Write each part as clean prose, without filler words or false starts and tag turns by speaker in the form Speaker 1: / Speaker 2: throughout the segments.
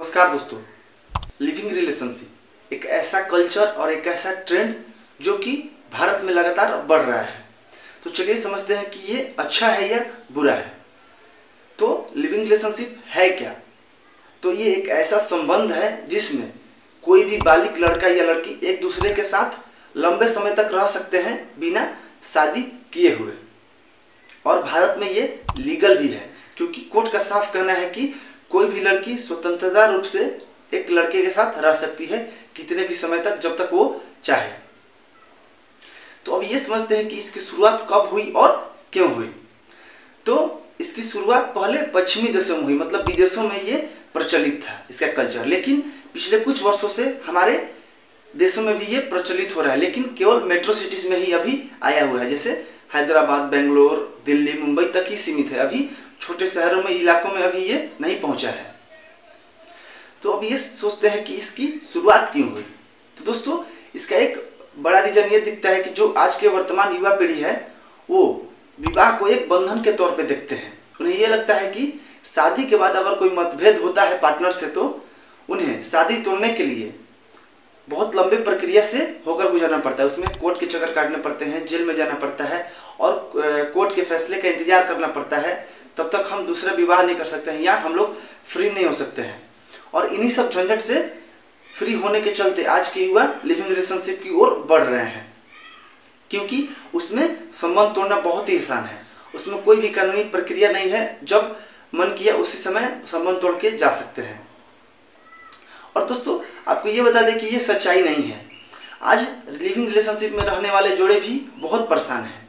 Speaker 1: नमस्कार दोस्तों। Living relationship एक ऐसा कल्चर और एक ऐसा ट्रेंड जो कि भारत में लगातार बढ़ रहा है। तो चलिए समझते हैं कि ये अच्छा है या बुरा है। तो लिविंग रिलेशनशिप है क्या? तो ये एक ऐसा संबंध है जिसमें कोई भी बालिग लड़का या लड़की एक दूसरे के साथ लंबे समय तक रह सकते हैं बिना शादी किए हुए। और भारत में ये लीगल भी है, क्योंकि कोर्ट का साफ कहना है कि कोई भी लड़की स्वतंत्रता रूप से एक लड़के के साथ रह सकती है कितने भी समय तक, जब तक वो चाहे। तो अब ये समझते हैं कि इसकी शुरुआत कब हुई और क्यों हुई। तो इसकी शुरुआत पहले पश्चिमी देशों में हुई, मतलब विदेशों में ये प्रचलित था इसका कल्चर। लेकिन पिछले कुछ वर्षों से हमारे देशों में भी ये प्रचलित हो रहा है, लेकिन केवल मेट्रो सिटीज में ही अभी आया हुआ है। जैसे हैदराबाद, बेंगलोर, दिल्ली, मुंबई तक ही सीमित है। अभी छोटे शहरों में, इलाकों में अभी ये नहीं पहुंचा है। तो अब ये सोचते हैं कि इसकी शुरुआत क्यों हुई। तो दोस्तों, इसका एक बड़ा रीजन ये दिखता है कि जो आज के वर्तमान युवा पीढ़ी है वो विवाह को एक बंधन के तौर पे देखते हैं। उन्हें ये लगता है कि शादी के बाद अगर कोई मतभेद होता है पार्टनर से, तो उन्हें शादी तोड़ने के लिए बहुत लंबे प्रक्रिया से होकर गुजरना पड़ता है। उसमें कोर्ट के चक्कर काटने पड़ते हैं, जेल में जाना पड़ता है और कोर्ट के फैसले का इंतजार करना पड़ता है। तब तक हम दूसरा विवाह नहीं कर सकते हैं या हम लोग फ्री नहीं हो सकते हैं। और इन्हीं सब झंझट से फ्री होने के चलते आज के युवा लिविंग रिलेशनशिप की ओर बढ़ रहे हैं, क्योंकि उसमें संबंध तोड़ना बहुत ही आसान है। उसमें कोई भी कानूनी प्रक्रिया नहीं है, जब मन किया उसी समय संबंध तोड़ के जा सकते हैं। और दोस्तों, आपको ये बता दें कि ये सच्चाई नहीं है। आज लिविंग रिलेशनशिप में रहने वाले जोड़े भी बहुत परेशान हैं,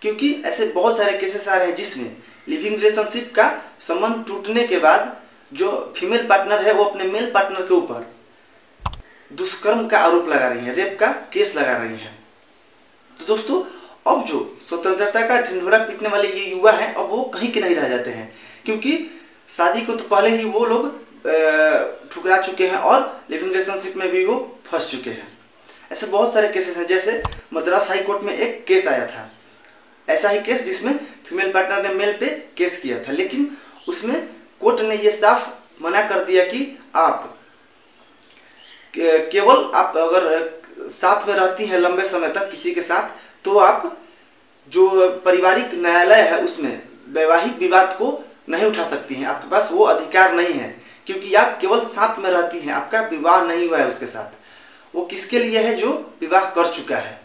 Speaker 1: क्योंकि ऐसे बहुत सारे केसेस आ रहे हैं जिसमें लिविंग रिलेशनशिप का संबंध टूटने के बाद जो फीमेल पार्टनर है वो अपने मेल पार्टनर के ऊपर दुष्कर्म का आरोप लगा रही है, रेप का केस लगा रही है। तो दोस्तों, अब जो स्वतंत्रता का ढिंढोरा पीटने वाले ये युवा हैं, अब वो कहीं के नहीं रह जाते हैं, क्योंकि शादी को तो पहले ही वो लोग ठुकरा चुके हैं और लिविंग रिलेशनशिप में भी वो फंस चुके हैं। ऐसे बहुत सारे केसेस हैं। जैसे मद्रास हाई कोर्ट में एक केस आया था, ऐसा ही केस जिसमें फीमेल पार्टनर ने मेल पे केस किया था, लेकिन उसमें कोर्ट ने ये साफ मना कर दिया कि आप केवल आप अगर साथ में रहती हैं लंबे समय तक किसी के साथ, तो आप जो पारिवारिक न्यायालय है उसमें वैवाहिक विवाद को नहीं उठा सकती हैं। आपके पास वो अधिकार नहीं है, क्योंकि आप केवल साथ में रहती हैं, आपका विवाह नहीं हुआ है उसके साथ। वो किसके लिए है? जो विवाह कर चुका है।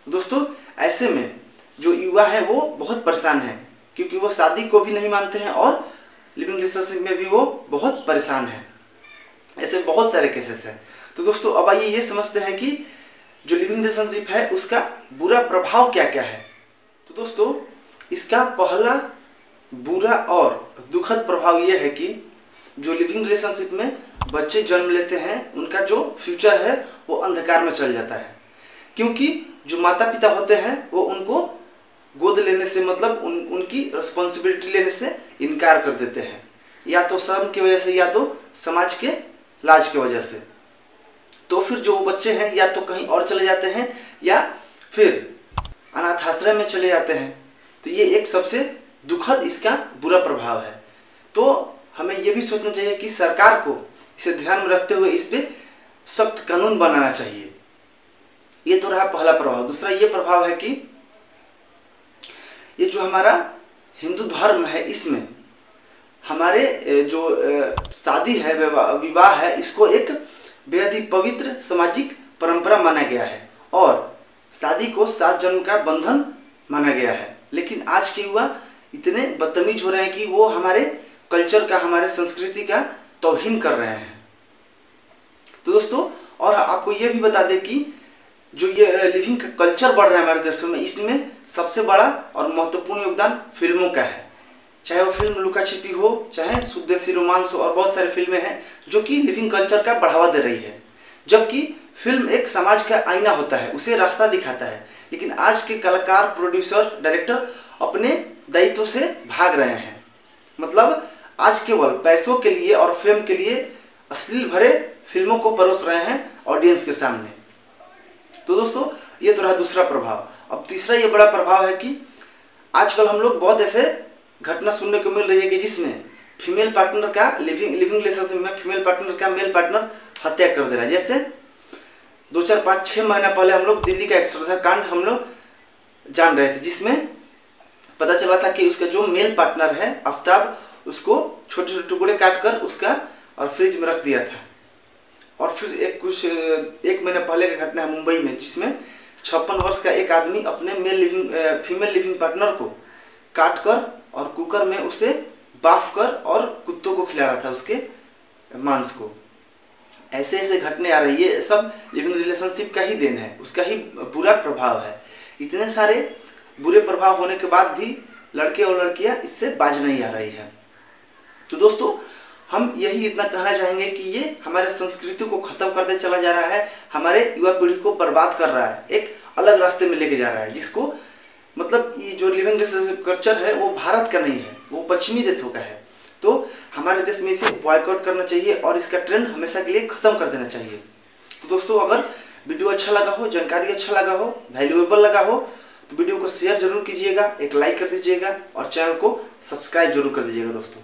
Speaker 1: दोस्तों, ऐसे में जो युवा है वो बहुत परेशान है, क्योंकि वो शादी को भी नहीं मानते हैं और लिविंग रिलेशनशिप में भी वो बहुत परेशान है। ऐसे बहुत सारे केसेस हैं। तो दोस्तों, अब आइए ये समझते हैं कि जो लिविंग रिलेशनशिप है उसका बुरा प्रभाव क्या क्या है। तो दोस्तों, इसका पहला बुरा और दुखद प्रभाव यह है कि जो लिविंग रिलेशनशिप में बच्चे जन्म लेते हैं उनका जो फ्यूचर है वो अंधकार में चल जाता है, क्योंकि जो माता पिता होते हैं वो उनको गोद लेने से, मतलब उनकी रिस्पॉन्सिबिलिटी लेने से इनकार कर देते हैं, या तो शर्म की वजह से या तो समाज के लाज की वजह से। तो फिर जो बच्चे हैं या तो कहीं और चले जाते हैं या फिर अनाथ आश्रय में चले जाते हैं। तो ये एक सबसे दुखद इसका बुरा प्रभाव है। तो हमें ये भी सोचना चाहिए कि सरकार को इसे ध्यान में रखते हुए इस पे सख्त कानून बनाना चाहिए। ये तो रहा पहला प्रभाव। दूसरा ये प्रभाव है कि ये जो हमारा हिंदू धर्म है, इसमें हमारे जो शादी है, विवाह है, इसको एक बेहद ही पवित्र सामाजिक परंपरा माना गया है और शादी को 7 जन्म का बंधन माना गया है। लेकिन आज के युवा इतने बदतमीज हो रहे हैं कि वो हमारे कल्चर का, हमारे संस्कृति का तौहीन कर रहे हैं। तो दोस्तों, और आपको ये भी बता दें कि जो ये लिविंग का कल्चर बढ़ रहा है हमारे देशों में, इसमें सबसे बड़ा और महत्वपूर्ण योगदान फिल्मों का है। चाहे वो फिल्म लुका छिपी हो, चाहे स्वदेशी रोमांस हो, और बहुत सारी फिल्में हैं जो कि लिविंग कल्चर का बढ़ावा दे रही है। जबकि फिल्म एक समाज का आईना होता है, उसे रास्ता दिखाता है। लेकिन आज के कलाकार, प्रोड्यूसर, डायरेक्टर अपने दायित्व से भाग रहे हैं। मतलब आज केवल पैसों के लिए और फेम के लिए अश्लील भरे फिल्मों को परोस रहे हैं ऑडियंस के सामने। तो दोस्तों, ये तो रहा दूसरा प्रभाव। अब तीसरा ये बड़ा प्रभाव है कि आजकल हम लोग बहुत ऐसे घटना सुनने को मिल रही है कि जिसमें फीमेल पार्टनर का लिविंग रिलेशनशिप में फीमेल पार्टनर का मेल पार्टनर हत्या कर दे रहा है। जैसे 2, 4, 5, 6 महीना पहले हम लोग दिल्ली का एक श्रद्धा कांड हम लोग जान रहे थे, जिसमें पता चला था कि उसका जो मेल पार्टनर है आफ्ताब, उसको छोटे छोटे टुकड़े काट कर उसका और फ्रिज में रख दिया था। और फिर एक महीने पहले की घटना है मुंबई में, जिसमें 56 वर्ष का एक आदमी अपने फीमेल लिविंग पार्टनर को काट कर और कुकर में उसे बाफ कर और कुत्तों को खिला रहा था उसके मांस को। ऐसे ऐसे घटने आ रही है, ये सब लिविंग रिलेशनशिप का ही देन है, उसका ही बुरा प्रभाव है। इतने सारे बुरे प्रभाव होने के बाद भी लड़के और लड़कियां इससे बाज नहीं आ रही है। तो दोस्तों, हम यही इतना कहना चाहेंगे कि ये हमारे संस्कृति को खत्म करते चला जा रहा है, हमारे युवा पीढ़ी को बर्बाद कर रहा है, एक अलग रास्ते में लेके जा रहा है, जिसको मतलब ये जो लिविंग रिलेशनशिप कल्चर है वो भारत का नहीं है, वो पश्चिमी देशों का है। तो हमारे देश में इसे बॉयकॉट करना चाहिए और इसका ट्रेंड हमेशा के लिए खत्म कर देना चाहिए। तो दोस्तों, अगर वीडियो अच्छा लगा हो, जानकारी अच्छा लगा हो, वैल्यूएबल लगा हो, तो वीडियो को शेयर जरूर कीजिएगा, एक लाइक कर दीजिएगा और चैनल को सब्सक्राइब जरूर कर दीजिएगा दोस्तों।